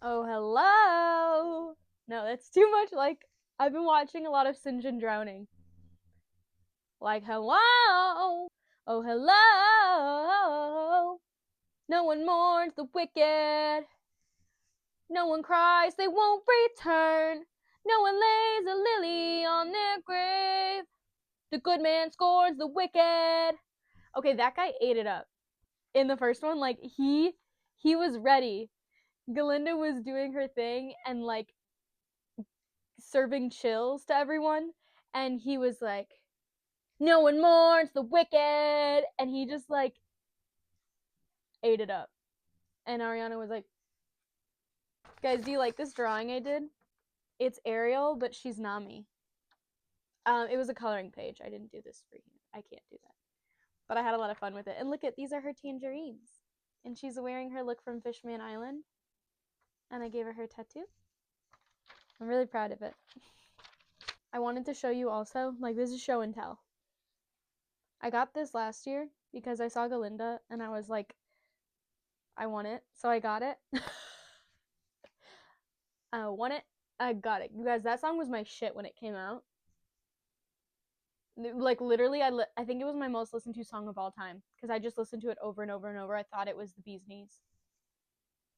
Oh, hello. No, that's too much. Like, I've been watching a lot of Sinjin Drowning. Like, hello. Oh, hello. No one mourns the wicked. No one cries, they won't return. No one lays a lily on their grave. The good man scorns the wicked. Okay, that guy ate it up. In the first one, like, he was ready. Galinda was doing her thing and, like, serving chills to everyone, and he was like, no one mourns the wicked, and he just, like, ate it up. And Ariana was like, guys, do you like this drawing I did? It's Ariel, but she's Nami. It was a coloring page. I didn't do this for you. I can't do that, but I had a lot of fun with it. And look, at these are her tangerines, and she's wearing her look from Fishman Island, and I gave her tattoo. I'm really proud of it. I wanted to show you also, like, this is show and tell. I got this last year because I saw Galinda and I was like, I want it. So I got it. I want it. I got it. You guys, that song was my shit when it came out. Like, literally, I think it was my most listened to song of all time because I just listened to it over and over and over. I thought it was the bee's knees.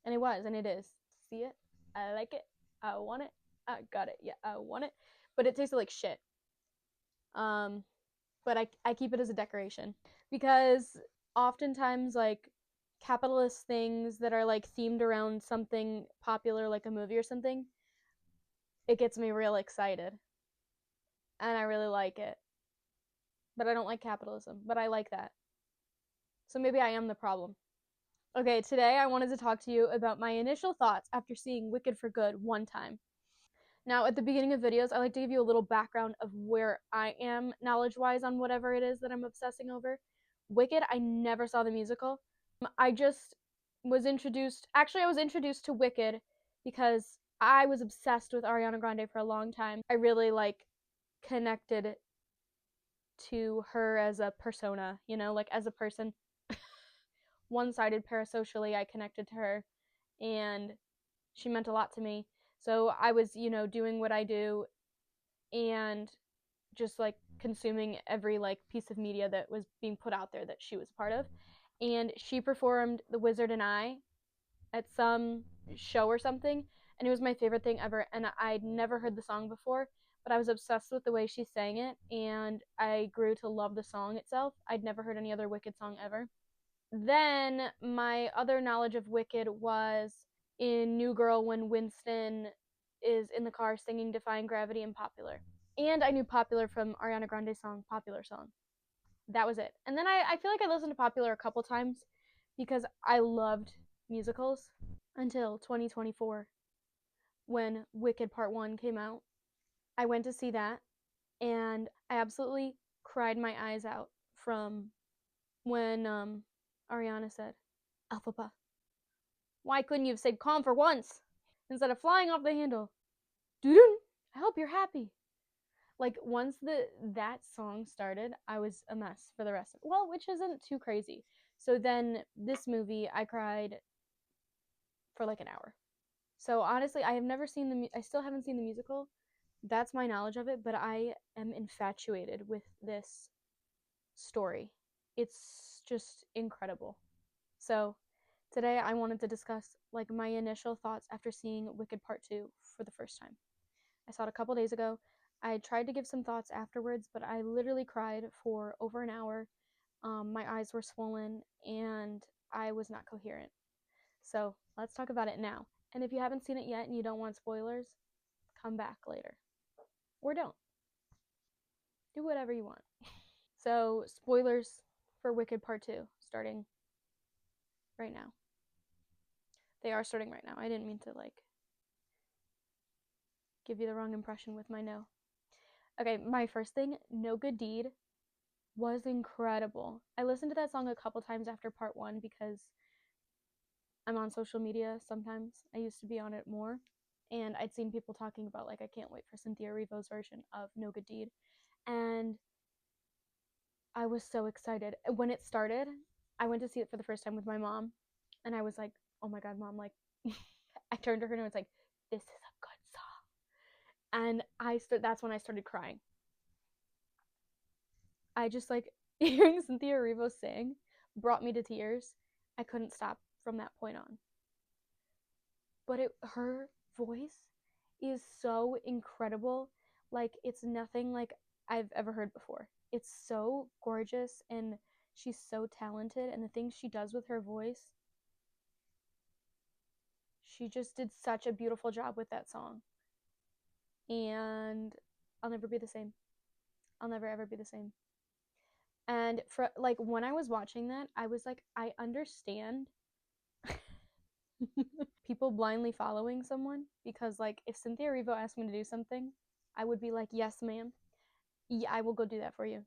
And it was, and it is. See it? I like it. I want it. I got it. Yeah, I want it. But it tasted like shit. But I keep it as a decoration because oftentimes, like, capitalist things that are like themed around something popular, like a movie or something, it gets me real excited, and I really like it. But I don't like capitalism, but I like that. So maybe I am the problem. Okay, today I wanted to talk to you about my initial thoughts after seeing Wicked for Good one time. Now, at the beginning of videos, I like to give you a little background of where I am knowledge-wise on whatever it is that I'm obsessing over. Wicked, I never saw the musical. I just was introduced, actually, I was introduced to Wicked because I was obsessed with Ariana Grande for a long time. I really, like, connected to her as a persona, you know, like, as a person. One-sided parasocially, I connected to her, and she meant a lot to me. So I was, doing what I do and just, like, consuming every, like, piece of media that was being put out there that she was part of. And she performed The Wizard and I at some show or something, and it was my favorite thing ever. And I'd never heard the song before, but I was obsessed with the way she sang it, and I grew to love the song itself. I'd never heard any other Wicked song ever. Then my other knowledge of Wicked was in New Girl when Winston is in the car singing Defying Gravity and Popular. And I knew Popular from Ariana Grande's song, Popular Song. That was it. And then I feel like I listened to Popular a couple times because I loved musicals until 2024 when Wicked Part 1 came out. I went to see that, and I absolutely cried my eyes out from when Ariana said, Alphaba, why couldn't you have said calm for once instead of flying off the handle? Doo-doo, I hope you're happy. Like, once that song started, I was a mess for the rest of it. Well, which isn't too crazy. So then this movie, I cried for like an hour. So honestly, I still haven't seen the musical. That's my knowledge of it, but I am infatuated with this story. It's just incredible. So today I wanted to discuss, like, my initial thoughts after seeing Wicked Part 2 for the first time. I saw it a couple days ago. I tried to give some thoughts afterwards, but I literally cried for over an hour. My eyes were swollen and I was not coherent. So let's talk about it now. And if you haven't seen it yet and you don't want spoilers, come back later. Or don't. Do whatever you want. So, spoilers for Wicked Part 2 starting right now. They are starting right now. I didn't mean to, like, give you the wrong impression with my no. Okay, my first thing, No Good Deed was incredible. I listened to that song a couple times after Part 1 because I'm on social media sometimes. I used to be on it more. And I'd seen people talking about, like, I can't wait for Cynthia Erivo's version of No Good Deed. And I was so excited. When it started, I went to see it for the first time with my mom. And I was like, oh my God, Mom, like, I turned to her and I was like, "This is a good song." And that's when I started crying. I just like hearing Cynthia Erivo sing brought me to tears. I couldn't stop from that point on. But her voice is so incredible. Like it's nothing like I've ever heard before. It's so gorgeous and she's so talented and the things she does with her voice, she just did such a beautiful job with that song. And I'll never be the same. I'll never ever be the same. And for like when I was watching that, I was like, I understand people blindly following someone because like if Cynthia Erivo asked me to do something, I would be like, "Yes, ma'am. Yeah, I will go do that for you.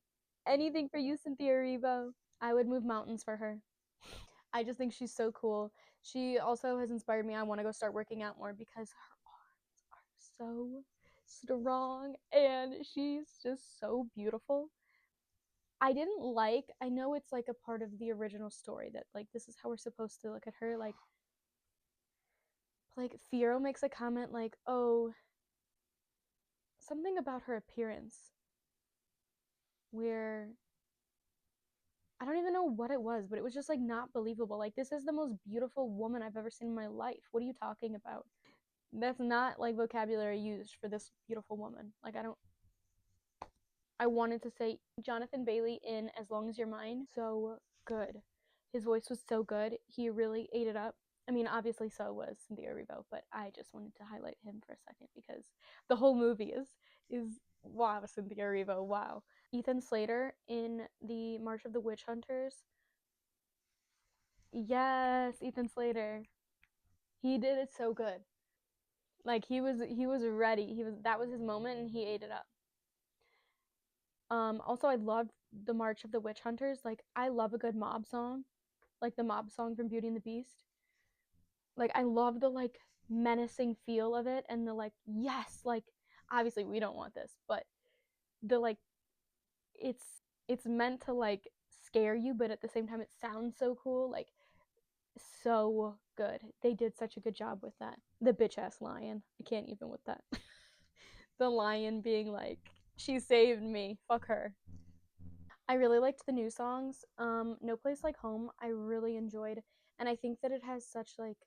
Anything for you, Cynthia Erivo." I would move mountains for her. I just think she's so cool. She also has inspired me. I want to go start working out more because her arms are so strong and she's just so beautiful. I know it's like a part of the original story that like this is how we're supposed to look at her. Like Fiero makes a comment like, "Oh, something about her appearance where I don't even know what it was, but it was just like not believable. Like this is the most beautiful woman I've ever seen in my life. What are you talking about? That's not like vocabulary used for this beautiful woman. Like I wanted to say Jonathan Bailey in As Long as You're Mine. So good. His voice was so good. He really ate it up. I mean, obviously so was Cynthia Erivo, but I just wanted to highlight him for a second because the whole movie is wow, Cynthia Erivo, wow. Ethan Slater in the March of the Witch Hunters. Yes, Ethan Slater. He did it so good. Like he was ready. He was that was his moment and he ate it up. Also I loved the March of the Witch Hunters. Like I love a good mob song. Like the mob song from Beauty and the Beast. Like I love the like menacing feel of it and the like yes, like obviously we don't want this, but the like it's it's meant to like scare you, but at the same time it sounds so cool. Like so good. They did such a good job with that. The bitch ass lion. I can't even with that. The lion being like, she saved me. Fuck her. I really liked the new songs. No Place Like Home. I really enjoyed, and I think that it has such like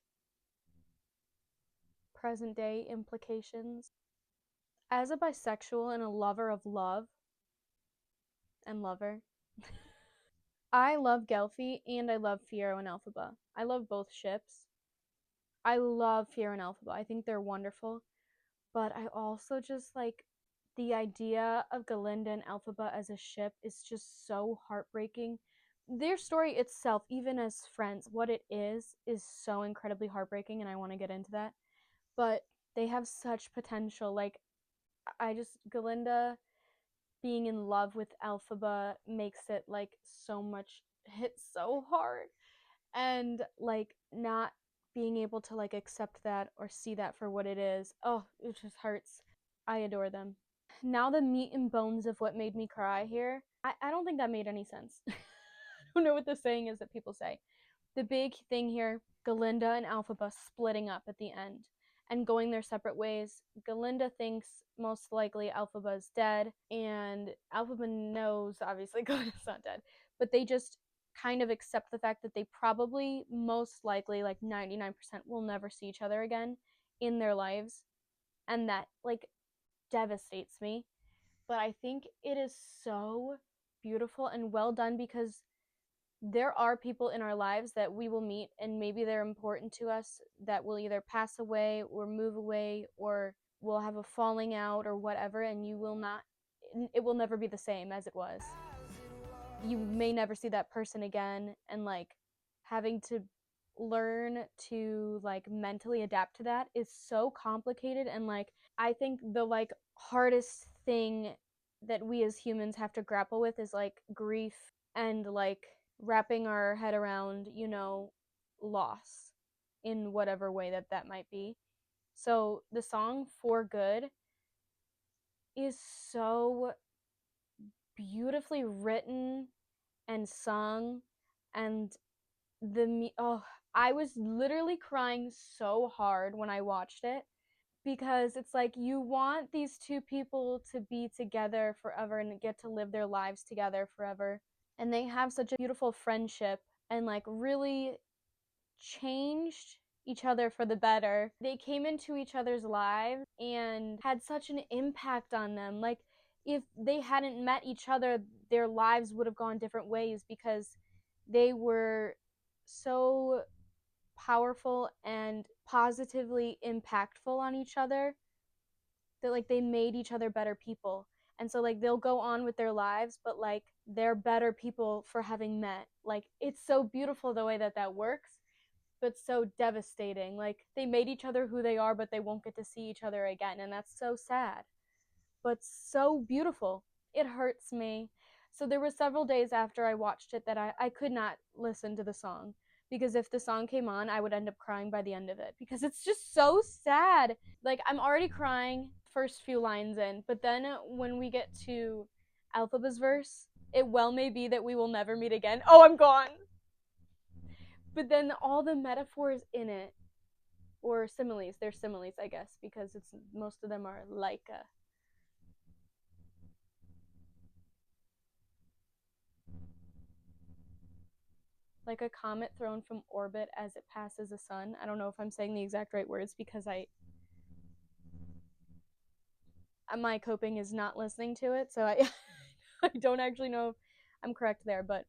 present day implications. As a bisexual and a lover of love and lover, I love Gelfie and I love Fiero and Elphaba. I love both ships. I love Fiero and Elphaba. I think they're wonderful. But I also just like the idea of Galinda and Elphaba as a ship is just so heartbreaking. Their story itself, even as friends, what it is so incredibly heartbreaking, and I want to get into that. But they have such potential. Like, I just, Galinda being in love with Elphaba makes it like so much, hit so hard. And like, not being able to like accept that or see that for what it is, oh, it just hurts. I adore them. Now the meat and bones of what made me cry here. I don't think that made any sense. I don't know what the saying is that people say. The big thing here, Galinda and Alphaba splitting up at the end and going their separate ways. Galinda thinks most likely Alphaba's dead, and Alphaba knows obviously Galinda's not dead, but they just kind of accept the fact that they probably most likely like 99% will never see each other again in their lives, and that like devastates me. But I think it is so beautiful and well done because there are people in our lives that we will meet and maybe they're important to us that will either pass away or move away or will have a falling out or whatever, and you will not, it will never be the same as it was. You may never see that person again, and like having to learn to like mentally adapt to that is so complicated. And like I think the like hardest thing that we as humans have to grapple with is like grief and like wrapping our head around, loss in whatever way that that might be. So the song For Good is so beautifully written and sung, and oh, I was literally crying so hard when I watched it because it's like you want these two people to be together forever and get to live their lives together forever. And they have such a beautiful friendship and like really changed each other for the better. They came into each other's lives and had such an impact on them. Like, if they hadn't met each other, their lives would have gone different ways because they were so powerful and positively impactful on each other that like they made each other better people. And so like they'll go on with their lives, but like they're better people for having met. Like it's so beautiful the way that that works, but so devastating. Like they made each other who they are, but they won't get to see each other again, and that's so sad, but so beautiful. It hurts me. So there were several days after I watched it that I could not listen to the song because if the song came on, I would end up crying by the end of it because it's just so sad. Like I'm already crying first few lines in, but then when we get to Alphaba's verse, it well may be that we will never meet again. Oh, I'm gone. But then all the metaphors in it, or similes, they're similes, I guess, because it's most of them are like a comet thrown from orbit as it passes the sun. I don't know if I'm saying the exact right words because I my coping is not listening to it, so I I don't actually know if I'm correct there, but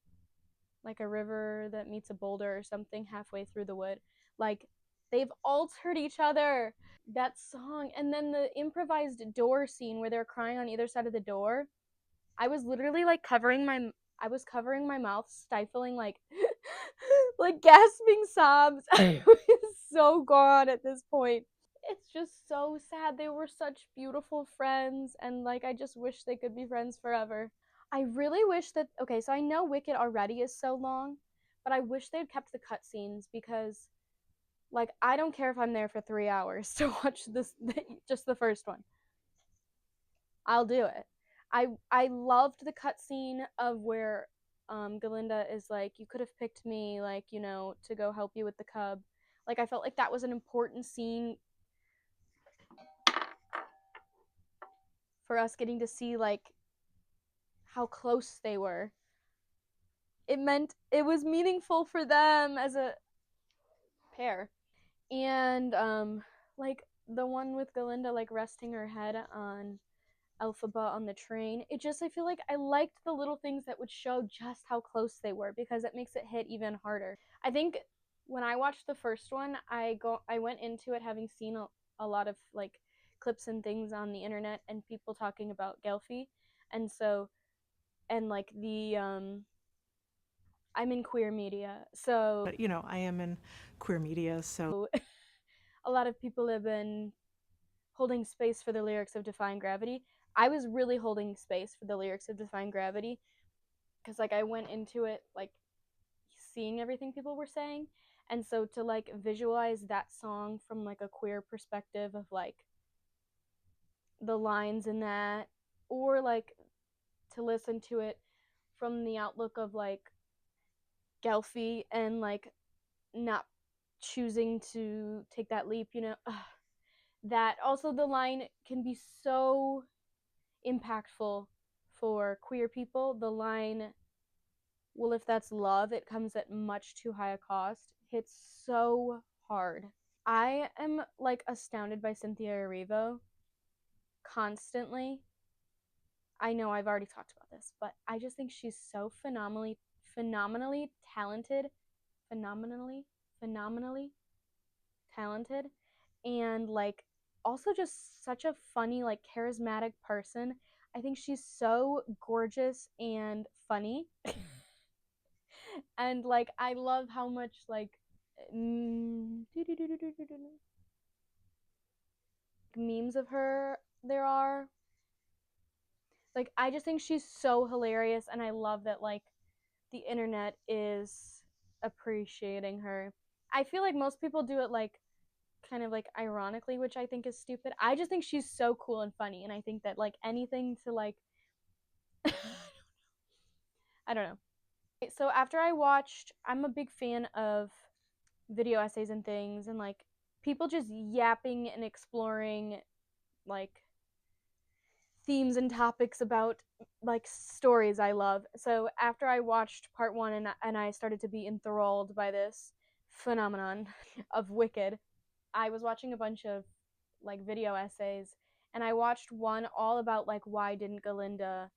like a river that meets a boulder or something halfway through the wood. Like they've altered each other. That song and then the improvised door scene where they're crying on either side of the door. I was literally like I was covering my mouth, stifling like like gasping sobs. I was so gone at this point. It's just so sad. They were such beautiful friends and like I just wish they could be friends forever. I really wish that okay, so I know Wicked already is so long, but I wish they'd kept the cutscenes because like I don't care if I'm there for 3 hours to watch this just the first one. I'll do it. I loved the cutscene of where Galinda is like, you could have picked me, like to go help you with the cub. Like I felt like that was an important scene for us getting to see like how close they were. It meant it was meaningful for them as a pair. And like the one with Galinda like resting her head on Elphaba on the train. It just I feel like I liked the little things that would show just how close they were because it makes it hit even harder. I think when I watched the first one, I went into it having seen a lot of like clips and things on the internet and people talking about Gelfie. And so and like the I'm in queer media. So I am in queer media, so a lot of people have been holding space for the lyrics of Defying Gravity. I was really holding space for the lyrics of Defying Gravity because like I went into it like seeing everything people were saying, and so to like visualize that song from like a queer perspective of like the lines in that, or like to listen to it from the outlook of like Gelfie and like not choosing to take that leap, that also the line can be so impactful for queer people. The line, well, if that's love, it comes at much too high a cost, hits so hard. I am like astounded by Cynthia Erivo constantly. I know I've already talked about this, but I just think she's so phenomenally talented, phenomenally, phenomenally talented, and like also just such a funny, like charismatic person. I think she's so gorgeous and funny. And like I love how much like memes of her there are. Like I just think she's so hilarious and I love that like the internet is appreciating her. I feel like most people do it like kind of like ironically, which I think is stupid. I just think she's so cool and funny and I think that like anything to like I don't know. So after I watched, I'm a big fan of video essays and things, and like people just yapping and exploring like themes and topics about like stories I love. So after I watched part 1 and I started to be enthralled by this phenomenon of Wicked, I was watching a bunch of like video essays, and I watched one all about like why didn't Galinda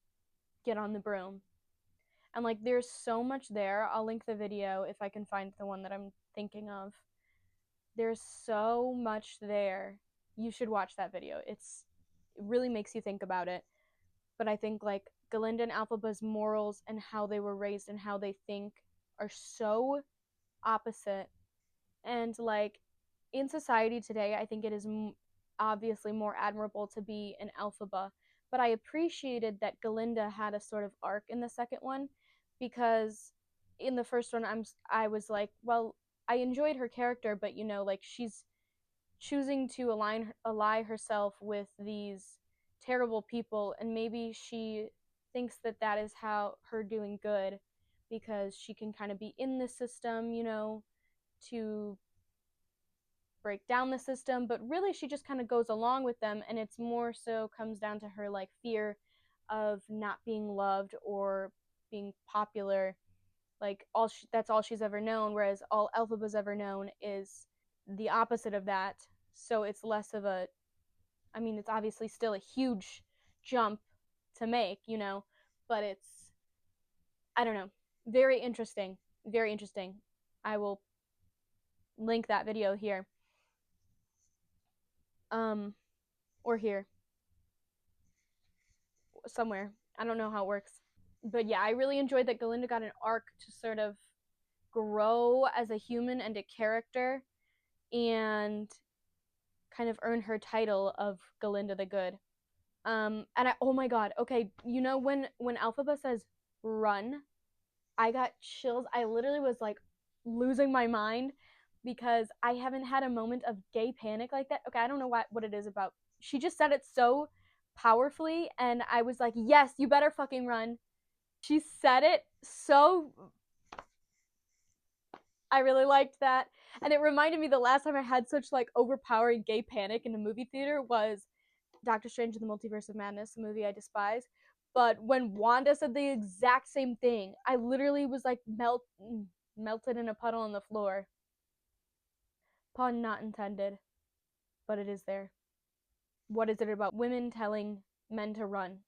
get on the broom. And like there's so much there. I'll link the video if I can find the one that I'm thinking of. There's so much there. You should watch that video. It really makes you think about it. But I think like Galinda and Alphaba's morals and how they were raised and how they think are so opposite. And like in society today, I think it is obviously more admirable to be an Alphaba. But I appreciated that Galinda had a sort of arc in the second one, because in the first one I was like, well, I enjoyed her character, but you know, like she's choosing to ally herself with these terrible people, and maybe she thinks that that is how her doing good, because she can kind of be in the system, you know, to break down the system, but really she just kind of goes along with them, and it's more so comes down to her like fear of not being loved or being popular. Like that's all she's ever known, whereas all Elphaba's ever known is the opposite of that. So it's less of a, I mean, it's obviously still a huge jump to make, you know, but it's, I don't know, very interesting. Very interesting. I will link that video here. Um, or here, somewhere. I don't know how it works. But yeah, I really enjoyed that Galinda got an arc to sort of grow as a human and a character, and kind of earn her title of Galinda the Good. And I, oh my god, okay, you know when Alphaba says run, I got chills. I literally was like losing my mind, because I haven't had a moment of gay panic like that. Okay, I don't know what it is about. She just said it so powerfully, and I was like, yes, you better fucking run. She said it so. I really liked that. And it reminded me the last time I had such like overpowering gay panic in a movie theater was Doctor Strange in the Multiverse of Madness, a movie I despise. But when Wanda said the exact same thing, I literally was like melted in a puddle on the floor. Pun not intended, but it is there. What is it about women telling men to run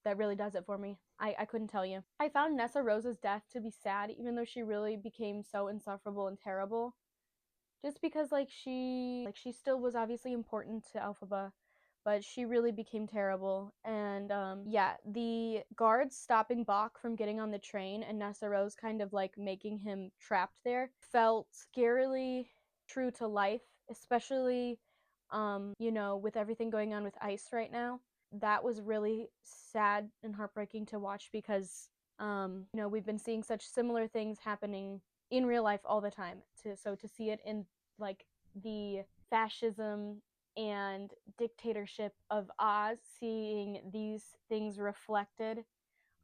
that really does it for me? I couldn't tell you. I found Nessa Rose's death to be sad, even though she really became so insufferable and terrible. Just because she still was obviously important to Elphaba, but she really became terrible. And yeah, the guards stopping Bach from getting on the train and Nessa Rose kind of like making him trapped there felt scarily true to life, especially you know, with everything going on with ice right now. That was really sad and heartbreaking to watch, because you know, we've been seeing such similar things happening in real life all the time. To see it in like the fascism and dictatorship of Oz, seeing these things reflected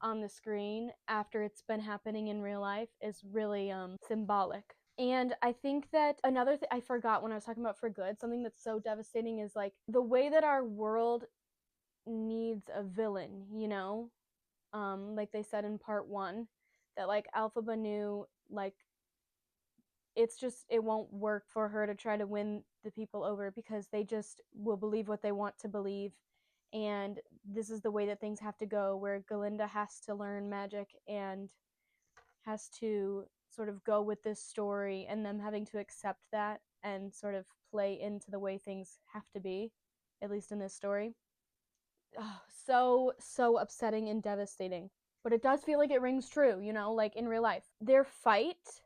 on the screen after it's been happening in real life is really symbolic. And I think that another thing I forgot when I was talking about for good, something that's so devastating is like the way that our world needs a villain, you know? Like they said in part 1, that like Alphaba knew like it's just it won't work for her to try to win the people over, because they just will believe what they want to believe, and this is the way that things have to go, where Galinda has to learn magic and has to sort of go with this story, and them having to accept that and sort of play into the way things have to be, at least in this story. Oh, so upsetting and devastating, but it does feel like it rings true, you know, like in real life. Their fight,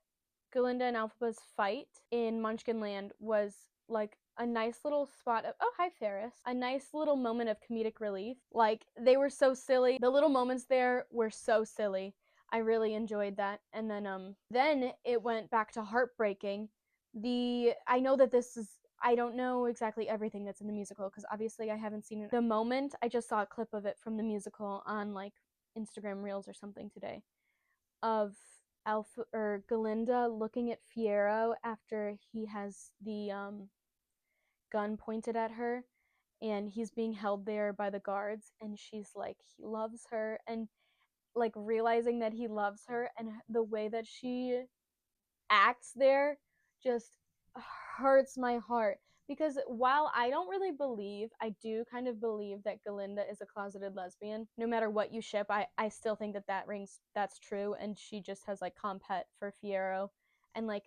Galinda and Alphaba's fight in Munchkinland, was like a nice little spot of, oh hi Ferris, a nice little moment of comedic relief. Like they were so silly. The little moments there were so silly. I really enjoyed that. And then it went back to heartbreaking. I know that this is, I don't know exactly everything that's in the musical, because obviously I haven't seen it. The moment, I just saw a clip of it from the musical on like Instagram Reels or something today, of Alpha or Galinda looking at Fiero after he has the gun pointed at her and he's being held there by the guards and she's like he loves her and like realizing that he loves her and the way that she acts there just hurts my heart because while I don't really believe, I do kind of believe that Galinda is a closeted lesbian. No matter what you ship, I still think that that's true, and she just has like compet for Fiero, and like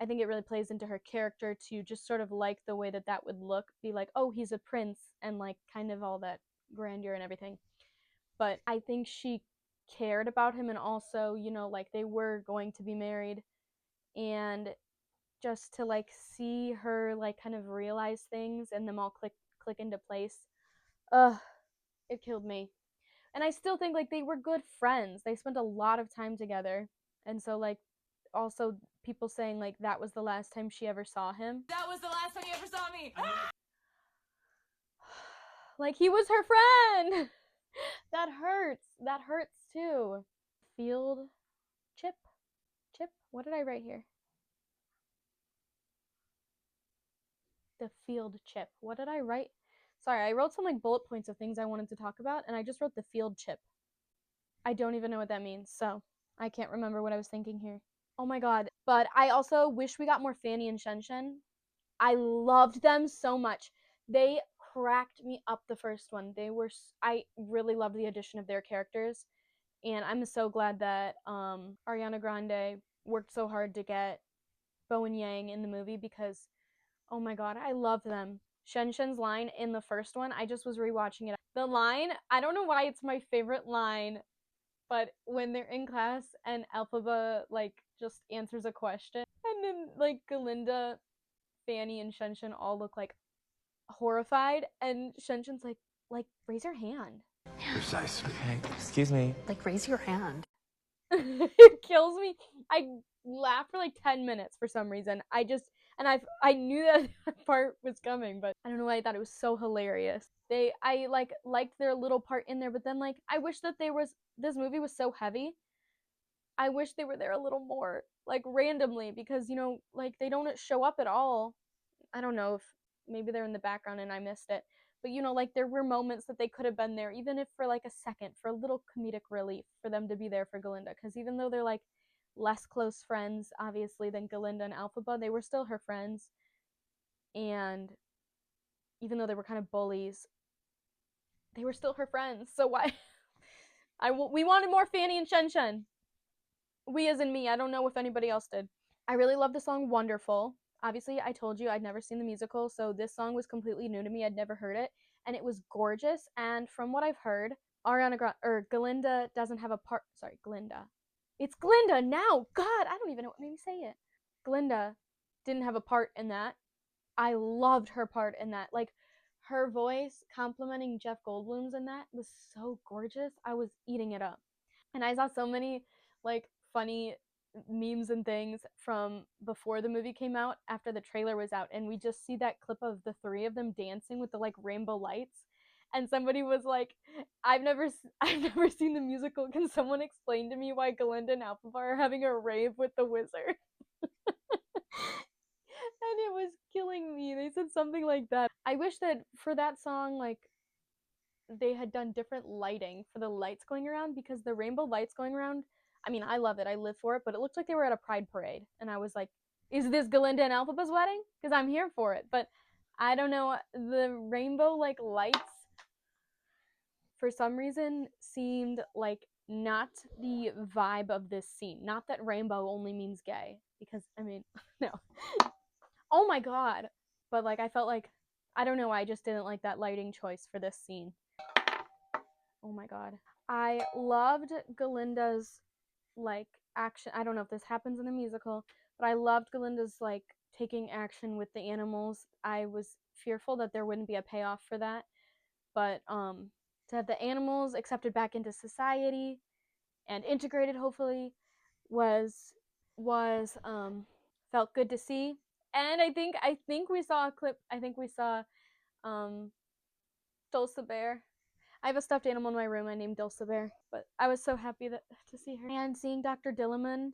I think it really plays into her character to just sort of like the way that that would look, be like, oh, he's a prince, and like kind of all that grandeur and everything. But I think she cared about him, and also, you know, like they were going to be married, and just to like see her like kind of realize things and them all click into place. Ugh, it killed me. And I still think like they were good friends. They spent a lot of time together. And so like also people saying like that was the last time she ever saw him. That was the last time you ever saw me. Like he was her friend. That hurts. That hurts too. Field chip. Chip. What did I write here? The field chip. What did I write? Sorry, I wrote some like bullet points of things I wanted to talk about, and I just wrote the field chip. I don't even know what that means, so I can't remember what I was thinking here. Oh my god. But I also wish we got more Fanny and Shen Shen. I loved them so much. They cracked me up the first one. I really loved the addition of their characters, and I'm so glad that Ariana Grande worked so hard to get Bo and Yang in the movie because oh my god, I love them. Shen Shen's line in the first one, I just was rewatching it. The line, I don't know why it's my favorite line, but when they're in class and Elphaba like just answers a question, and then like Galinda, Fanny, and Shen Shen all look like horrified, and Shen Shen's like raise your hand. Precisely. Hey, excuse me. Like, raise your hand. It kills me. I laughed for like 10 minutes for some reason. I knew that part was coming, but I don't know why I thought it was so hilarious. I like liked their little part in there, but then like I wish that this movie was so heavy. I wish they were there a little more, like randomly, because you know, like they don't show up at all. I don't know if maybe they're in the background and I missed it. But you know, like there were moments that they could have been there, even if for like a second, for a little comedic relief, for them to be there for Galinda. Because even though they're like less close friends, obviously, than Galinda and Alphaba, they were still her friends. And even though they were kind of bullies, they were still her friends. So why? We wanted more Fanny and Shen Shen. We as in me. I don't know if anybody else did. I really love the song Wonderful. Obviously, I told you I'd never seen the musical, so this song was completely new to me. I'd never heard it, and it was gorgeous. And from what I've heard, Galinda doesn't have a part. Sorry, Glinda. It's Glinda now. God, I don't even know what made me say it. Glinda didn't have a part in that. I loved her part in that. Like her voice complimenting Jeff Goldblum's in that was so gorgeous. I was eating it up. And I saw so many like funny memes and things from before the movie came out after the trailer was out, and we just see that clip of the three of them dancing with the like rainbow lights, and somebody was like, I've never seen the musical, can someone explain to me why Galinda and Alphaba are having a rave with the wizard? And it was killing me. They said something like that. I wish that for that song, like they had done different lighting for the lights going around, because the rainbow lights going around, I mean, I love it. I live for it, but it looked like they were at a pride parade. And I was like, is this Galinda and Alphaba's wedding? Because I'm here for it. But I don't know. The rainbow like lights, for some reason, seemed like not the vibe of this scene. Not that rainbow only means gay, because I mean, no. Oh my god. But like, I felt like, I don't know, I just didn't like that lighting choice for this scene. Oh my god. I loved Galinda's like action. I don't know if this happens in the musical, but I loved Galinda's like taking action with the animals. I was fearful that there wouldn't be a payoff for that, but to have the animals accepted back into society and integrated hopefully was felt good to see. And I think we saw a clip. I think we saw um Dulce Bear. I have a stuffed animal in my room I named Dulce Bear, but I was so happy to see her. And seeing Dr. Dilliman,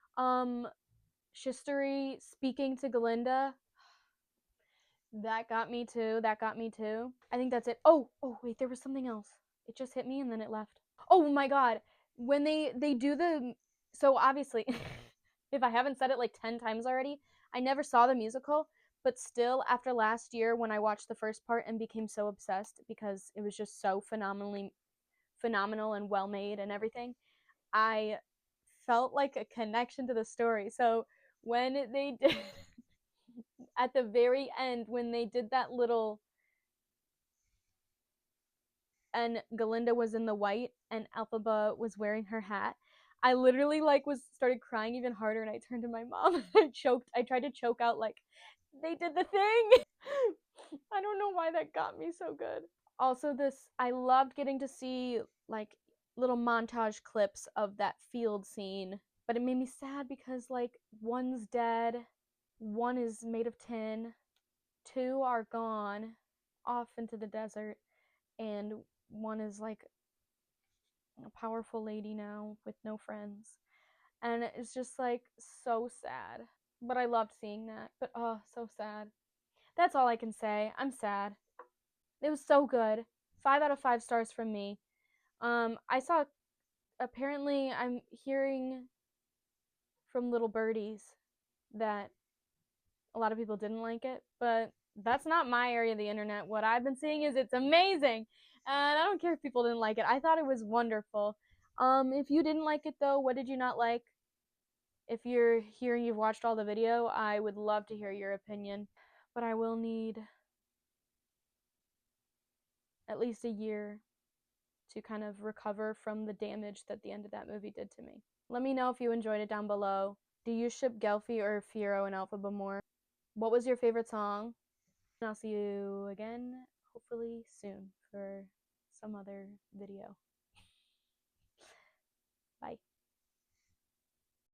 Shistery speaking to Galinda, that got me too. That got me too. I think that's it. Oh, wait, there was something else. It just hit me and then it left. Oh my god. When they do the so obviously if I haven't said it like 10 times already, I never saw the musical, but still after last year when I watched the first part and became so obsessed because it was just so phenomenal and well made and everything, I felt like a connection to the story. So when they did at the very end when they did that little and Galinda was in the white and Alphaba was wearing her hat, I literally like was started crying even harder and I turned to my mom and choked. I tried to choke out like they did the thing. I don't know why that got me so good. Also this I loved getting to see like little montage clips of that field scene, but it made me sad because like one's dead, one is made of tin, two are gone off into the desert, and one is like a powerful lady now with no friends. And it's just like so sad. But I loved seeing that. But oh, so sad. That's all I can say. I'm sad. It was so good. 5 out of 5 stars from me. I saw apparently I'm hearing from little birdies that a lot of people didn't like it, but that's not my area of the internet. What I've been seeing is it's amazing. And I don't care if people didn't like it. I thought it was wonderful. If you didn't like it though, what did you not like? If you're hearing you've watched all the video, I would love to hear your opinion. But I will need at least a year to kind of recover from the damage that the end of that movie did to me. Let me know if you enjoyed it down below. Do you ship Gelfie or Fiero and Alphaba more? What was your favorite song? And I'll see you again, hopefully soon, for some other video.